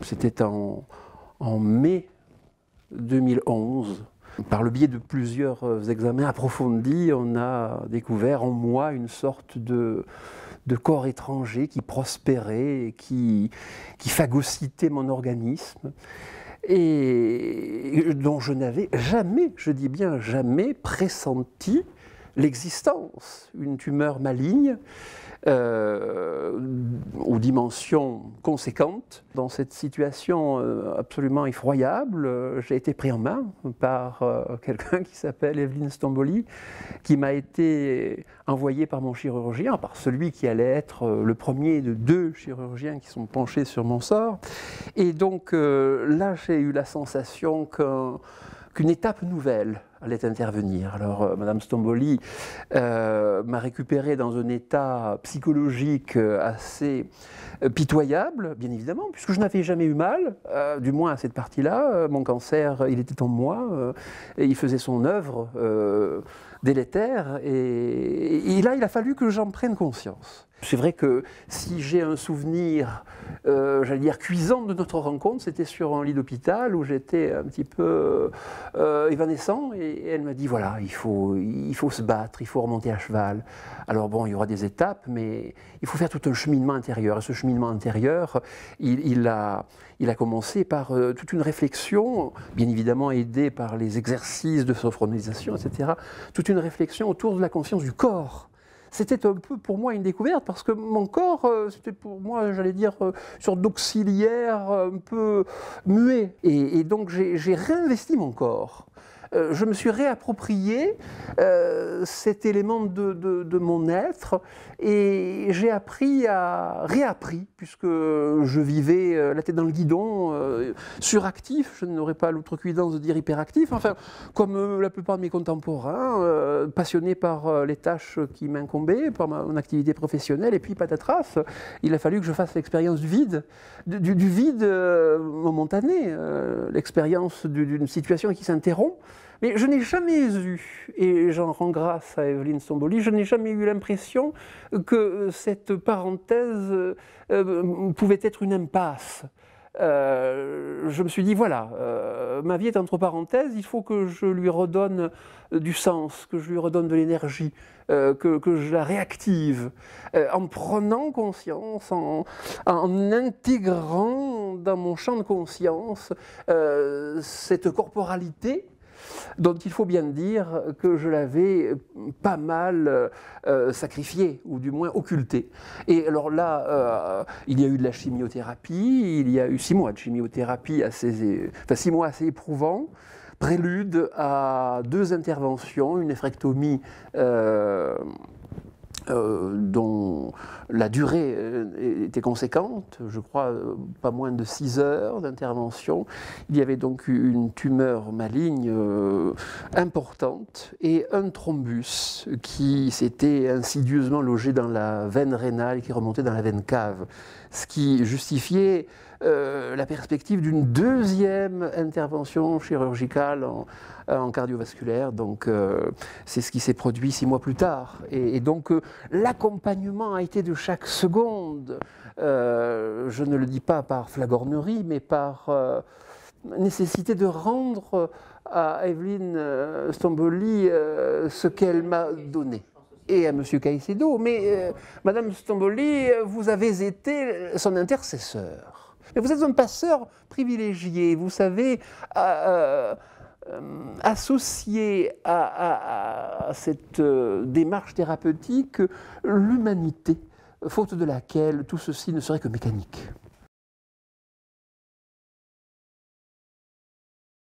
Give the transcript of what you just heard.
C'était en mai 2011. Par le biais de plusieurs examens approfondis, on a découvert en moi une sorte de corps étranger qui prospérait et qui phagocytait mon organisme et dont je n'avais jamais, je dis bien jamais, pressenti l'existence. Une tumeur maligne aux dimensions conséquentes. Dans cette situation absolument effroyable, j'ai été pris en main par quelqu'un qui s'appelle Evelyne Stromboli, qui m'a été envoyé par mon chirurgien, par celui qui allait être le premier de 2 chirurgiens qui sont penchés sur mon sort. Et donc là, j'ai eu la sensation qu'une étape nouvelle allait intervenir. Alors, Madame Stromboli m'a récupéré dans un état psychologique assez pitoyable, bien évidemment, puisque je n'avais jamais eu mal, du moins à cette partie-là. Mon cancer, il était en moi, et il faisait son œuvre délétère, et là, il a fallu que j'en prenne conscience. C'est vrai que si j'ai un souvenir, j'allais dire cuisant de notre rencontre, c'était sur un lit d'hôpital où j'étais un petit peu évanescent, et elle m'a dit voilà, il faut se battre, il faut remonter à cheval. Alors bon, il y aura des étapes, mais il faut faire tout un cheminement intérieur. Et ce cheminement intérieur, il a commencé par toute une réflexion, bien évidemment aidée par les exercices de sophronisation, etc. Toute une réflexion autour de la conscience du corps. C'était un peu pour moi une découverte parce que mon corps, c'était pour moi, j'allais dire, une sorte d'auxiliaire un peu muet. Et donc j'ai réinvesti mon corps. Je me suis réapproprié cet élément de mon être et j'ai réappris, puisque je vivais la tête dans le guidon, suractif, je n'aurais pas l'outrecuidance de dire hyperactif, enfin, comme la plupart de mes contemporains, passionné par les tâches qui m'incombaient, par mon activité professionnelle, et puis patatras, il a fallu que je fasse l'expérience du vide, du vide momentané, l'expérience d'une situation qui s'interrompt. Mais je n'ai jamais eu, et j'en rends grâce à Evelyne Stromboli, je n'ai jamais eu l'impression que cette parenthèse pouvait être une impasse. Je me suis dit, voilà, ma vie est entre parenthèses, il faut que je lui redonne du sens, que je lui redonne de l'énergie, que je la réactive, en prenant conscience, en intégrant dans mon champ de conscience cette corporalité dont il faut bien dire que je l'avais pas mal sacrifié, ou du moins occulté. Et alors là, il y a eu de la chimiothérapie, il y a eu 6 mois de chimiothérapie, 6 mois assez éprouvants, prélude à 2 interventions, une néphrectomie dont la durée était conséquente, je crois pas moins de 6 heures d'intervention. Il y avait donc une tumeur maligne importante et un thrombus qui s'était insidieusement logé dans la veine rénale et qui remontait dans la veine cave, ce qui justifiait la perspective d'une 2e intervention chirurgicale en cardiovasculaire. Donc c'est ce qui s'est produit 6 mois plus tard. Et donc l'accompagnement a été de chaque seconde. Je ne le dis pas par flagornerie, mais par nécessité de rendre à Evelyne Stromboli ce qu'elle m'a donné. Et à M. Caicedo. Mais Mme Stromboli, vous avez été son intercesseur. Mais vous êtes un passeur privilégié, vous savez, associer à cette démarche thérapeutique l'humanité, faute de laquelle tout ceci ne serait que mécanique.